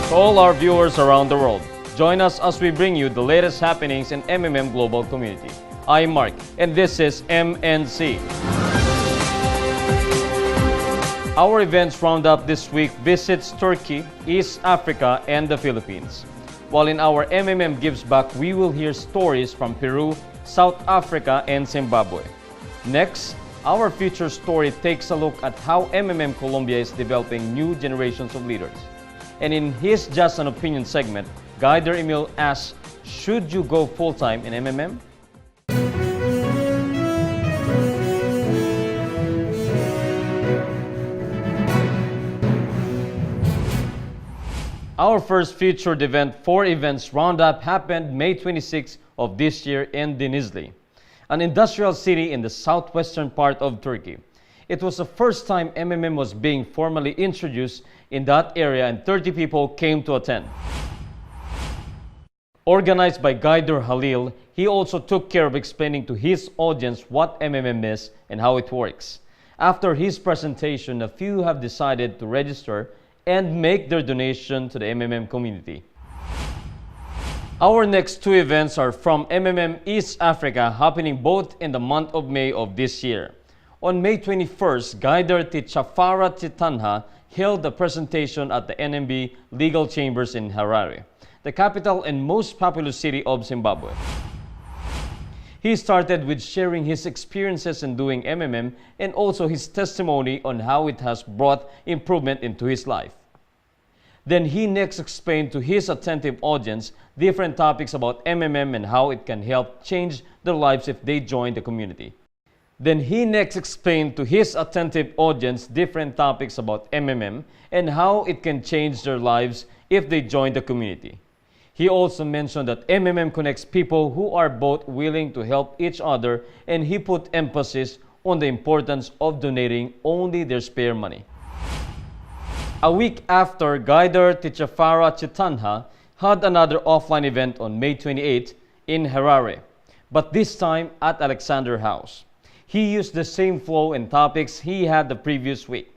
To all our viewers around the world, join us as we bring you the latest happenings in MMM global community. I'm Mark, and this is MNC. Our events roundup this week visits Turkey, East Africa, and the Philippines. While in our MMM Gives Back, we will hear stories from Peru, South Africa, and Zimbabwe. Next, our feature story takes a look at how MMM Colombia is developing new generations of leaders. And in his Just an Opinion segment, Guider Emil asks, should you go full-time in MMM? Our first featured event, 4 Events Roundup, happened May 26 of this year in Denizli, an industrial city in the southwestern part of Turkey. It was the first time MMM was being formally introduced in that area, and 30 people came to attend. Organized by Guider Halil, he also took care of explaining to his audience what MMM is and how it works. After his presentation, a few have decided to register and make their donation to the MMM community. Our next 2 events are from MMM East Africa, happening both in the month of May of this year. On May 21st, Guider Tichafara Titanha held a presentation at the NMB Legal Chambers in Harare, the capital and most populous city of Zimbabwe. He started with sharing his experiences in doing MMM and also his testimony on how it has brought improvement into his life. Then he next explained to his attentive audience different topics about MMM and how it can help change their lives if they join the community. Then he next explained to his attentive audience different topics about MMM and how it can change their lives if they join the community. He also mentioned that MMM connects people who are both willing to help each other, and he put emphasis on the importance of donating only their spare money. A week after, Guider Tichafara Chitanha had another offline event on May 28 in Harare, but this time at Alexander House. He used the same flow and topics he had the previous week.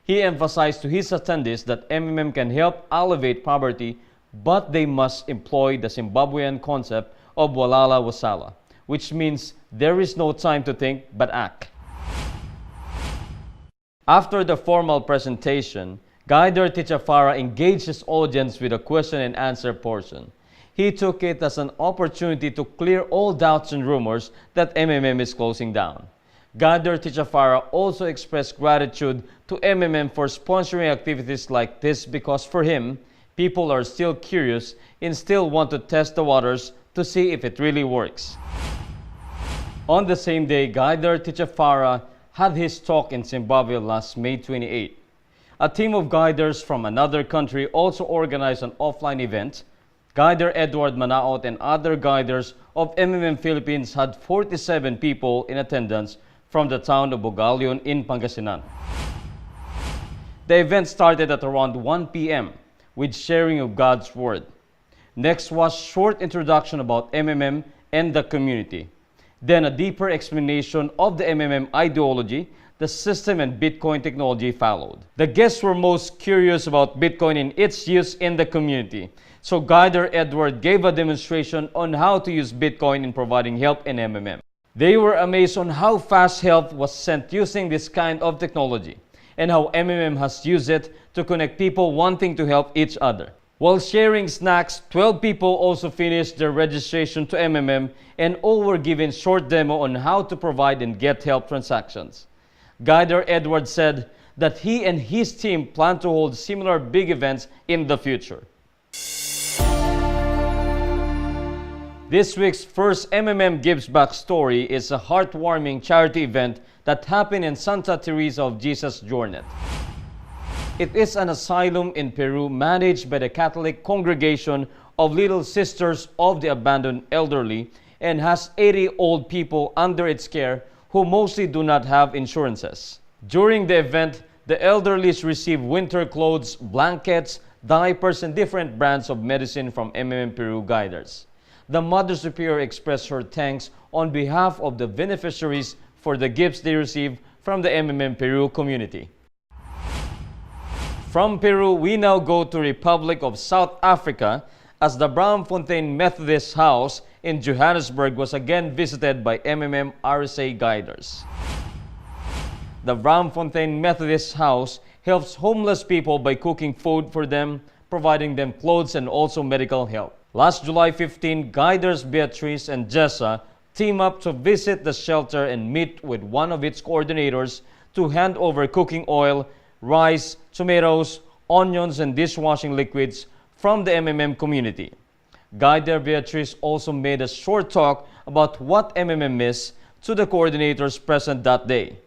He emphasized to his attendees that MMM can help alleviate poverty, but they must employ the Zimbabwean concept of walala wasala, which means there is no time to think but act. After the formal presentation, Guider Tichafara engaged his audience with a question and answer portion. He took it as an opportunity to clear all doubts and rumors that MMM is closing down. Guider Tichafara also expressed gratitude to MMM for sponsoring activities like this because for him, people are still curious and still want to test the waters to see if it really works. On the same day, Guider Tichafara had his talk in Zimbabwe last May 28. A team of guiders from another country also organized an offline event. Guider Edward Manaot and other guiders of MMM Philippines had 47 people in attendance from the town of Bugalion in Pangasinan. The event started at around 1 p.m. with sharing of God's Word. Next was short introduction about MMM and the community. Then a deeper explanation of the MMM ideology, the system, and Bitcoin technology followed. The guests were most curious about Bitcoin and its use in the community. So Guider Edward gave a demonstration on how to use Bitcoin in providing help in MMM. They were amazed on how fast help was sent using this kind of technology, and how MMM has used it to connect people wanting to help each other. While sharing snacks, 12 people also finished their registration to MMM, and all were given short demo on how to provide and get help transactions. Guider Edward said that he and his team plan to hold similar big events in the future. This week's first MMM Gives Back story is a heartwarming charity event that happened in Santa Teresa of Jesus Jornet. It is an asylum in Peru managed by the Catholic Congregation of Little Sisters of the Abandoned Elderly and has 80 old people under its care who mostly do not have insurances. During the event, the elderlies receive winter clothes, blankets, diapers, and different brands of medicine from MMM Peru guiders. The Mother Superior expressed her thanks on behalf of the beneficiaries for the gifts they received from the MMM Peru community. From Peru, we now go to Republic of South Africa as the Braamfontein Methodist House in Johannesburg was again visited by MMM RSA Guiders. The Braamfontein Methodist House helps homeless people by cooking food for them, providing them clothes and also medical help. Last July 15, Guiders Beatrice and Jessa team up to visit the shelter and meet with one of its coordinators to hand over cooking oil, rice, tomatoes, onions, and dishwashing liquids from the MMM community. Guider Beatrice also made a short talk about what MMM is to the coordinators present that day.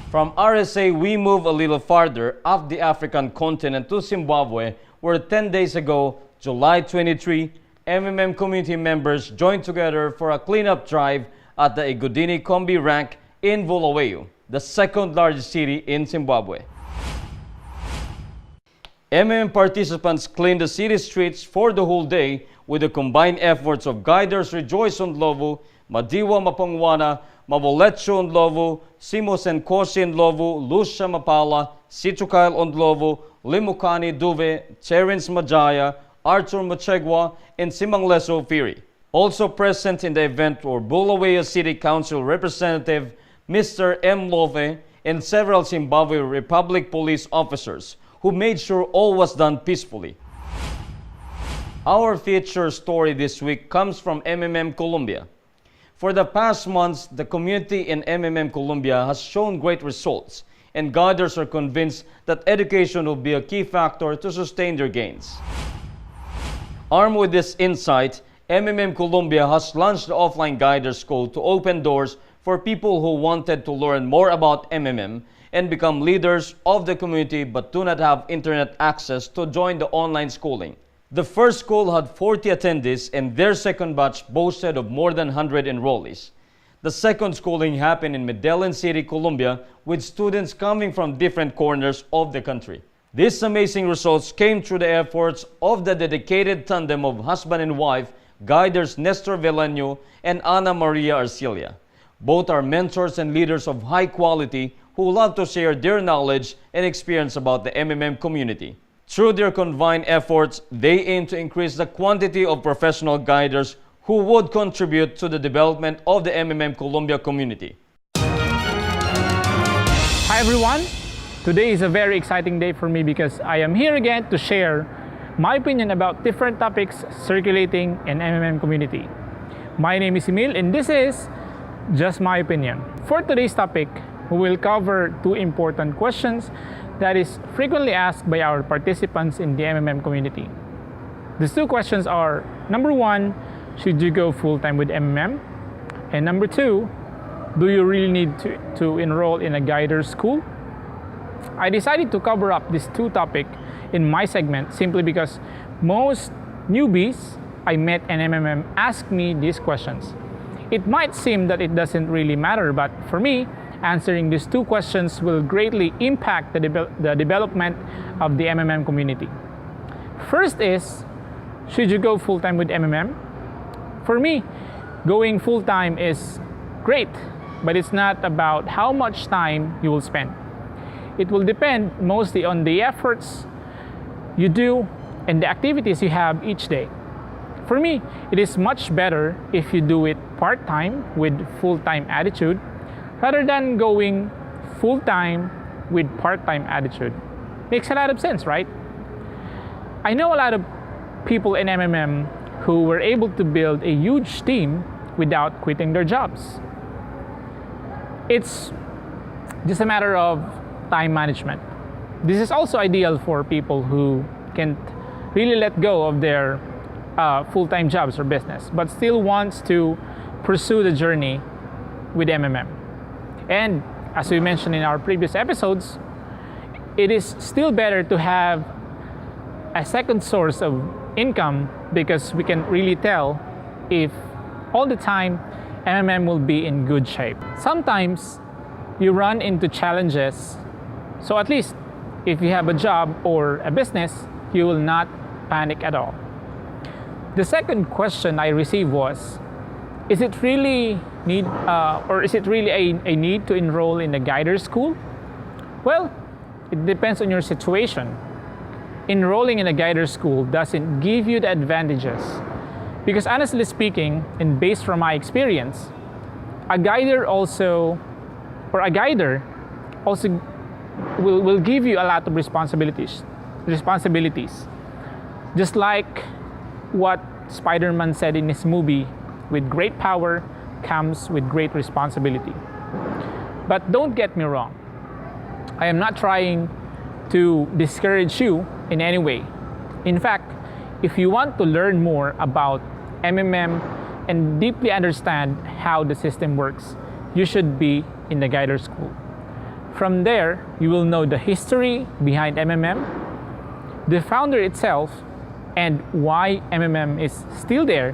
From RSA, we move a little farther up the African continent to Zimbabwe, where 10 days ago, July 23, MMM community members joined together for a cleanup drive at the Igodini Kombi Rank in Bulawayo, the second largest city in Zimbabwe. MMM participants cleaned the city streets for the whole day with the combined efforts of Guiders Rejoice Ndlovu, Madiwa Mapongwana, Mavolecho Ndlovu, Simos Nkosi Ndlovu, Lucia Mapala, Situkail Ndlovu, Limukani Duve, Terence Majaya, Arthur Machegwa, and Simangleso Firi. Also present in the event were Bulawayo City Council Representative Mr. M. Love and several Zimbabwe Republic police officers who made sure all was done peacefully. Our feature story this week comes from MMM Colombia. For the past months, the community in MMM Colombia has shown great results, and Guiders are convinced that education will be a key factor to sustain their gains. Armed with this insight, MMM Colombia has launched the offline Guiders School to open doors for people who wanted to learn more about MMM and become leaders of the community but do not have internet access to join the online schooling. The first school had 40 attendees and their second batch boasted of more than 100 enrollees. The second schooling happened in Medellin City, Colombia, with students coming from different corners of the country. These amazing results came through the efforts of the dedicated tandem of husband and wife, Guiders Nestor Velaño and Ana Maria Arcilia. Both are mentors and leaders of high quality who love to share their knowledge and experience about the MMM community. Through their combined efforts, they aim to increase the quantity of professional guiders who would contribute to the development of the MMM Colombia community. Hi everyone! Today is a very exciting day for me because I am here again to share my opinion about different topics circulating in MMM community. My name is Emil and this is Just My Opinion. For today's topic, we will cover two important questions that is frequently asked by our participants in the MMM community. These two questions are, number one, should you go full-time with MMM? And number two, do you really need to enroll in a guider school? I decided to cover up these two topics in my segment simply because most newbies I met in MMM ask me these questions. It might seem that it doesn't really matter, but for me, answering these two questions will greatly impact the development of the MMM community. First is, should you go full-time with MMM? For me, going full-time is great, but it's not about how much time you will spend. It will depend mostly on the efforts you do and the activities you have each day. For me, it is much better if you do it part-time with full-time attitude rather than going full-time with part-time attitude. Makes a lot of sense, right? I know a lot of people in MMM who were able to build a huge team without quitting their jobs. It's just a matter of time management. This is also ideal for people who can't really let go of their full-time jobs or business, but still wants to pursue the journey with MMM. And as we mentioned in our previous episodes, it is still better to have a second source of income because we can really tell if all the time MMM will be in good shape. Sometimes you run into challenges, so at least if you have a job or a business, you will not panic at all. The second question I received was, is it really a need to enroll in a guider school? Well, it depends on your situation. Enrolling in a guider school doesn't give you the advantages. Because honestly speaking, and based from my experience, a guider also will give you a lot of responsibilities. Just like what Spider-Man said in his movie, with great power comes with great responsibility. But don't get me wrong, I am not trying to discourage you in any way. In fact, if you want to learn more about MMM and deeply understand how the system works, you should be in the guider school. From there, you will know the history behind MMM, the founder itself, and why MMM is still there,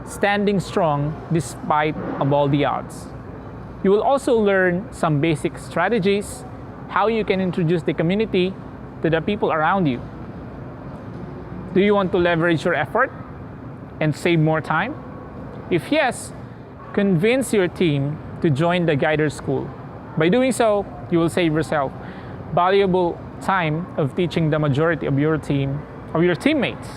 standing strong despite of all the odds. You will also learn some basic strategies, how you can introduce the community to the people around you. Do you want to leverage your effort and save more time? If yes, convince your team to join the guider school. By doing so, you will save yourself valuable time of teaching the majority of your teammates.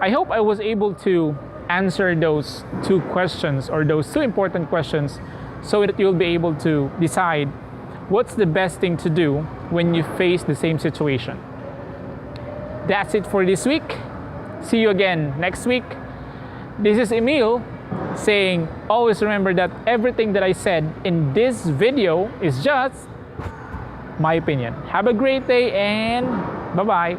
I hope I was able to answer those two questions, or those two important questions, so that you'll be able to decide what's the best thing to do when you face the same situation. That's it for this week. See you again next week. This is Emil saying, always remember that everything that I said in this video is just my opinion. Have a great day and bye-bye.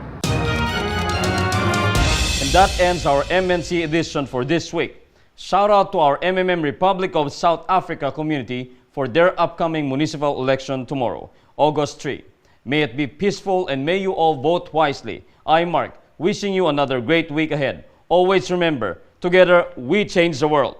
And that ends our MNC edition for this week. Shout out to our MMM Republic of South Africa community for their upcoming municipal election tomorrow, August 3. May it be peaceful and may you all vote wisely. I'm Mark, wishing you another great week ahead. Always remember, together we change the world.